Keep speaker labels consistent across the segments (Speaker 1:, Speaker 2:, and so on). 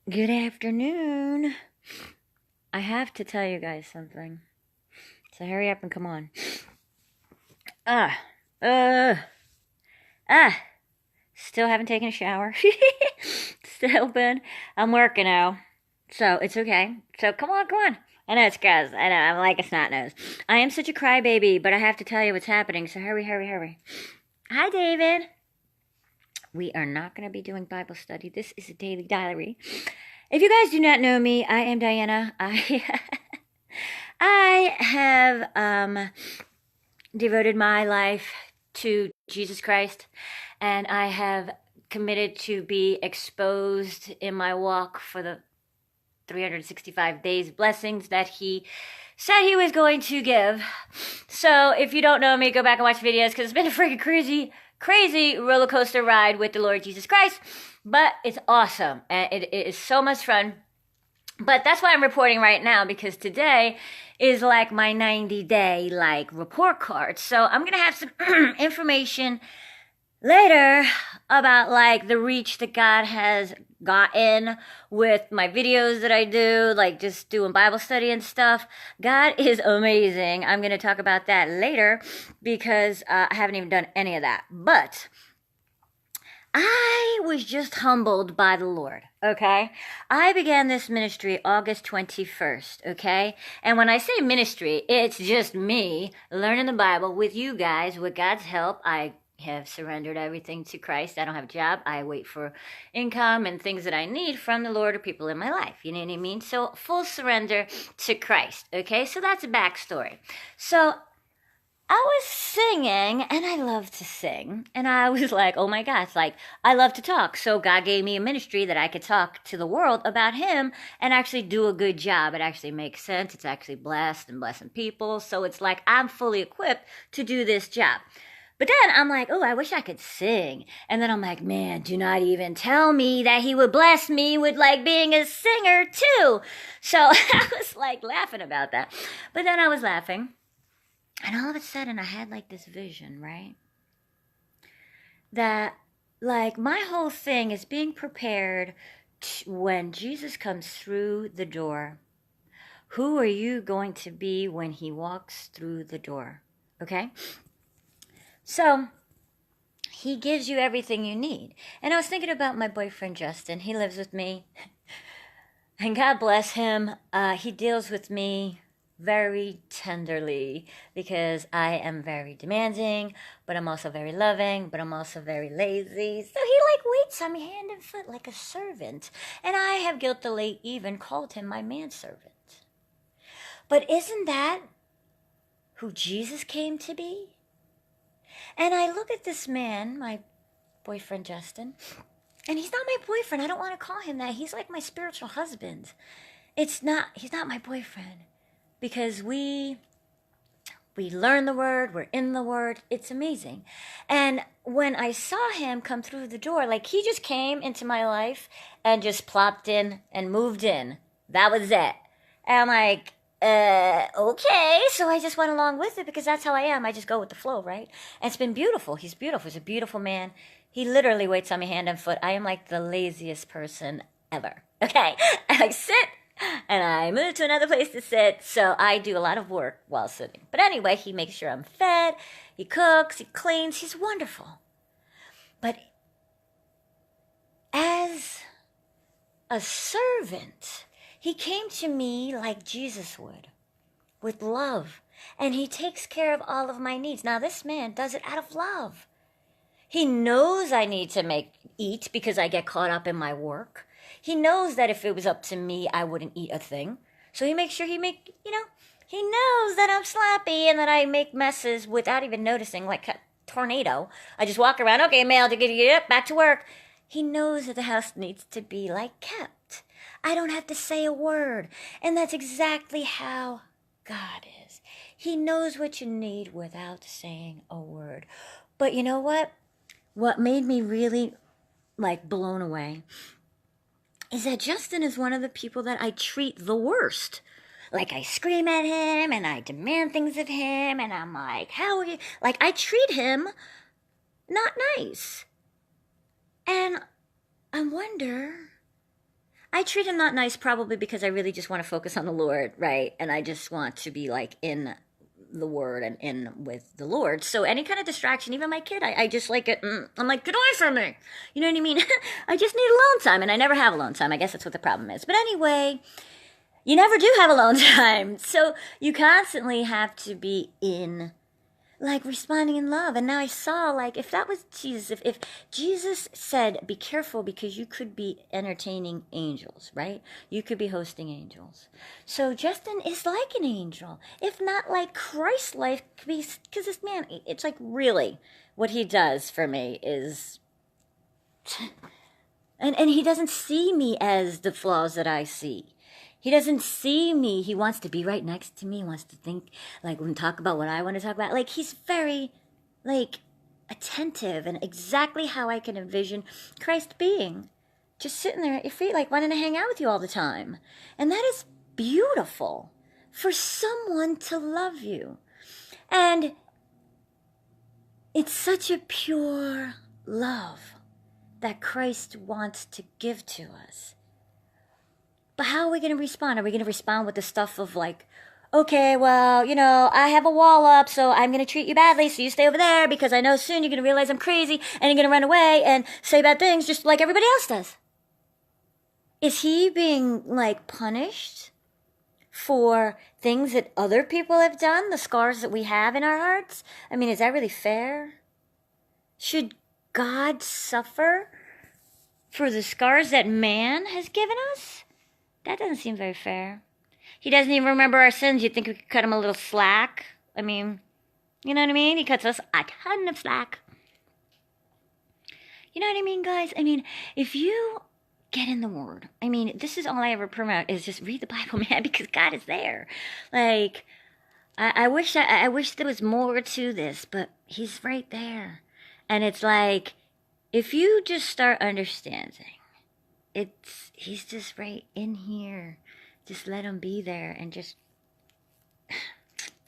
Speaker 1: Good afternoon. I have to tell you guys something. So hurry up and come on. Ah, uh, ah. Still haven't taken a shower. Still been. I'm working now. So it's okay. So come on, come on. I know it's gross. I know, I'm like a snot nose. I am such a crybaby, but I have to tell you what's happening. So hurry, hurry, hurry. Hi, David. We are not going to be doing Bible study. This is a daily diary. If you guys do not know me, I am Diana. I have devoted my life to Jesus Christ, and I have committed to be exposed in my walk for the 365 days blessings that he said he was going to give. So if you don't know me, go back and watch videos because it's been a freaking crazy roller coaster ride with the Lord Jesus Christ. But it's awesome, and it is so much fun. But that's why I'm reporting right now, because today is like my 90-day like report card. So I'm going to have some information later about like the reach that God has gotten with my videos that I do, like just doing Bible study and stuff. God is amazing. I'm going to talk about that later because I haven't even done any of that. But I was just humbled by the Lord, okay? I began this ministry August 21st, okay? And when I say ministry, it's just me learning the Bible with you guys. With God's help, I have surrendered everything to Christ. I don't have a job. I wait for income and things that I need from the Lord or people in my life. You know what I mean? So full surrender to Christ, okay? So that's a backstory. So I was singing, and I love to sing, and I was like, oh my gosh, like, I love to talk, so God gave me a ministry that I could talk to the world about Him and actually do a good job. It actually makes sense. It's actually blessed and blessing people, so it's like I'm fully equipped to do this job. But then I'm like, oh, I wish I could sing. And then I'm like, man, do not even tell me that he would bless me with like being a singer too. So I was like laughing about that. But then I was laughing. And all of a sudden, I had like this vision, right? That like my whole thing is being prepared when Jesus comes through the door. Who are you going to be when he walks through the door? Okay? So he gives you everything you need. And I was thinking about my boyfriend, Justin. He lives with me. And God bless him. He deals with me very tenderly because I am very demanding, but I'm also very loving, but I'm also very lazy. So he like waits on me hand and foot like a servant. And I have guiltily even called him my manservant. But isn't that who Jesus came to be? And I look at this man, my boyfriend Justin, and he's not my boyfriend. I don't want to call him that. He's like my spiritual husband. He's not my boyfriend. Because we learn the word, we're in the word, it's amazing. And when I saw him come through the door, like he just came into my life and just plopped in and moved in. That was it. And I'm like, okay. So I just went along with it because that's how I am. I just go with the flow, right? And it's been beautiful. He's beautiful. He's a beautiful man. He literally waits on me hand and foot. I am like the laziest person ever. Okay. I sit and I moved to another place to sit, so I do a lot of work while sitting. But anyway, he makes sure I'm fed, he cooks, he cleans, he's wonderful. But as a servant, he came to me like Jesus would, with love, and he takes care of all of my needs. Now, this man does it out of love. He knows I need to eat because I get caught up in my work. He knows that if it was up to me, I wouldn't eat a thing. So he makes sure he knows that I'm sloppy and that I make messes without even noticing, like a tornado. I just walk around, okay, mail, get up, back to work. He knows that the house needs to be, like, kept. I don't have to say a word. And that's exactly how God is. He knows what you need without saying a word. But you know what? What made me really, like, blown away is that Justin is one of the people that I treat the worst. Like, I scream at him, and I demand things of him, and I'm like, how are you? Like, I treat him not nice. And I I treat him not nice probably because I really just want to focus on the Lord, right? And I just want to be like in the Word and in with the Lord. So any kind of distraction, even my kid, I just like it. I'm like, get away from me. You know what I mean? I just need alone time, and I never have alone time. I guess that's what the problem is. But anyway, you never do have alone time. So you constantly have to be in, like, responding in love. And now I saw, like, if that was Jesus, if Jesus said, be careful because you could be entertaining angels, right? You could be hosting angels. So Justin is like an angel, if not like Christ-like, because this man, it's like really what he does for me is... And he doesn't see me as the flaws that I see. He doesn't see me. He wants to be right next to me. He wants to think, like, when talk about what I want to talk about. Like, he's very, like, attentive and exactly how I can envision Christ being. Just sitting there at your feet, like, wanting to hang out with you all the time. And that is beautiful for someone to love you. And it's such a pure love that Christ wants to give to us. But how are we going to respond? Are we going to respond with the stuff of like, okay, well, you know, I have a wall up, so I'm going to treat you badly, so you stay over there because I know soon you're going to realize I'm crazy and you're going to run away and say bad things just like everybody else does? Is he being, like, punished for things that other people have done, the scars that we have in our hearts? I mean, is that really fair? Should God suffer for the scars that man has given us? That doesn't seem very fair. He doesn't even remember our sins. You'd think we could cut him a little slack. I mean, you know what I mean? He cuts us a ton of slack. You know what I mean, guys? I mean, if you get in the Word, I mean, this is all I ever promote is just read the Bible, man, because God is there. Like, I wish there was more to this, but He's right there. And it's like, if you just start understanding, He's just right in here. Just let Him be there and just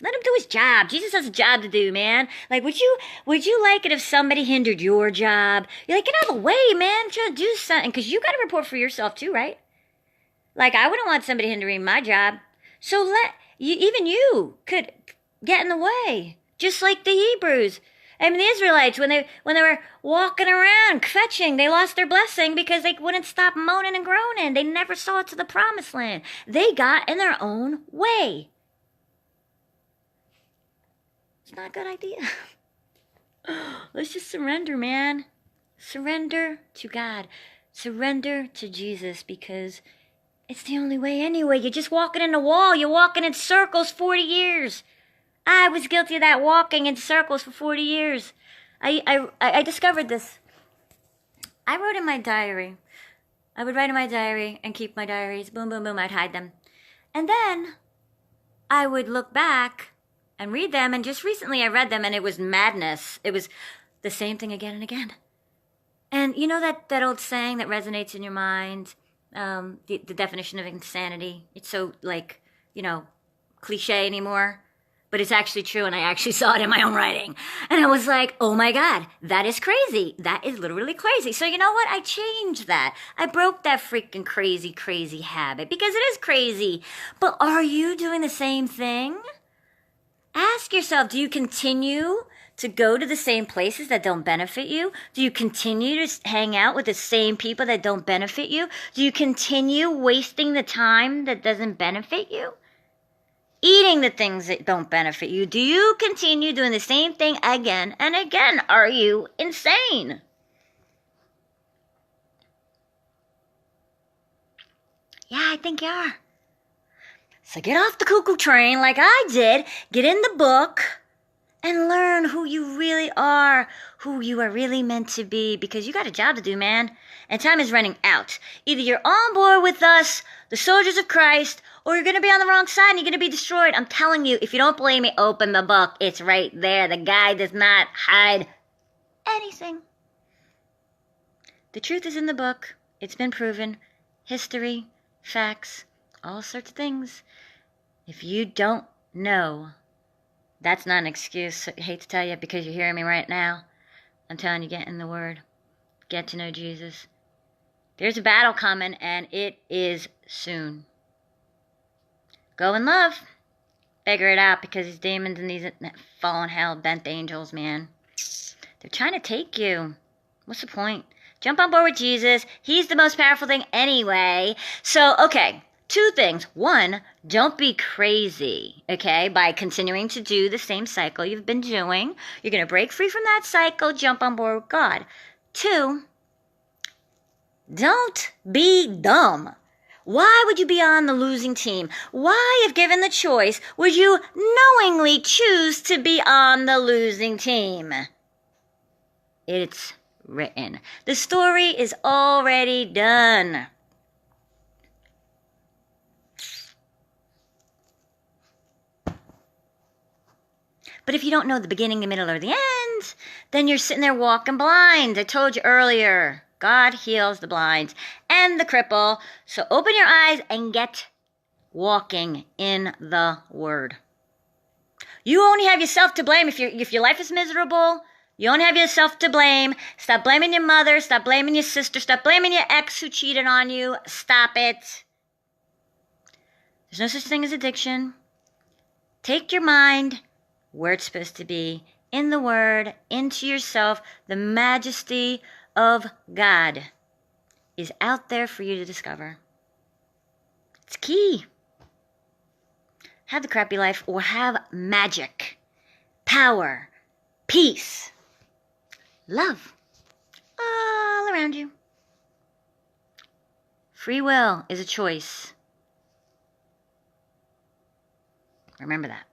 Speaker 1: let Him do His job. Jesus has a job to do, man. Like, would you like it if somebody hindered your job? You're like, get out of the way, man. I'm trying to do something. Because you got to report for yourself too, right? Like, I wouldn't want somebody hindering my job. So even you could get in the way. Just like the Hebrews. I mean, the Israelites, when they were walking around fetching, they lost their blessing because they wouldn't stop moaning and groaning. They never saw it to the promised land. They got in their own way. It's not a good idea. Let's just surrender, man. Surrender to God. Surrender to Jesus because it's the only way anyway. You're just walking in a wall. You're walking in circles 40 years. I was guilty of that, walking in circles for 40 years. I discovered this. I wrote in my diary. I would write in my diary and keep my diaries. Boom, boom, boom. I'd hide them. And then I would look back and read them. And just recently I read them and it was madness. It was the same thing again and again. And you know that old saying that resonates in your mind? The definition of insanity. It's so, like, you know, cliche anymore. But it's actually true, and I actually saw it in my own writing. And I was like, oh my God, that is crazy. That is literally crazy. So you know what? I changed that. I broke that freaking crazy, crazy habit because it is crazy. But are you doing the same thing? Ask yourself, do you continue to go to the same places that don't benefit you? Do you continue to hang out with the same people that don't benefit you? Do you continue wasting the time that doesn't benefit you? Eating the things that don't benefit you? Do you continue doing the same thing again and again? Are you insane? Yeah, I think you are. So get off the cuckoo train like I did. Get in the book and learn who you really are, who you are really meant to be, because you got a job to do, man. And time is running out. Either you're on board with us, the soldiers of Christ, or you're going to be on the wrong side and you're going to be destroyed. I'm telling you, if you don't believe me, open the book. It's right there. The guy does not hide anything. The truth is in the book. It's been proven. History, facts, all sorts of things. If you don't know, that's not an excuse. I hate to tell you because you're hearing me right now. I'm telling you, get in the Word. Get to know Jesus. There's a battle coming, and it is soon. Go in love. Figure it out, because these demons and these fallen hell-bent angels, man, they're trying to take you. What's the point? Jump on board with Jesus. He's the most powerful thing anyway. So, okay, 2 things. 1, don't be crazy, okay, by continuing to do the same cycle you've been doing. You're going to break free from that cycle, jump on board with God. 2, don't be dumb. Why would you be on the losing team? Why, if given the choice, would you knowingly choose to be on the losing team? It's written. The story is already done. But if you don't know the beginning, the middle, or the end, then you're sitting there walking blind. I told you earlier. God heals the blind and the cripple. So open your eyes and get walking in the Word. You only have yourself to blame if your life is miserable. You only have yourself to blame. Stop blaming your mother. Stop blaming your sister. Stop blaming your ex who cheated on you. Stop it. There's no such thing as addiction. Take your mind where it's supposed to be, in the Word, into yourself. The majesty of God is out there for you to discover. It's key. Have the crappy life, or have magic, power, peace, love all around you. Free will is a choice. Remember that.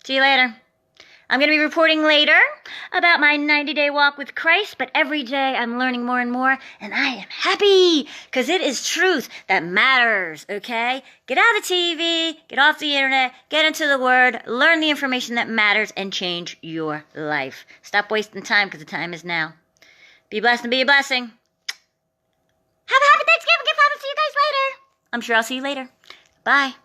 Speaker 1: See you later. I'm going to be reporting later about my 90-day walk with Christ, but every day I'm learning more and more, and I am happy, because it is truth that matters, okay? Get out of the TV, get off the internet, get into the Word, learn the information that matters, and change your life. Stop wasting time, because the time is now. Be blessed and be a blessing. Have a happy Thanksgiving. If I don't see you guys later, I'm sure I'll see you later. Bye.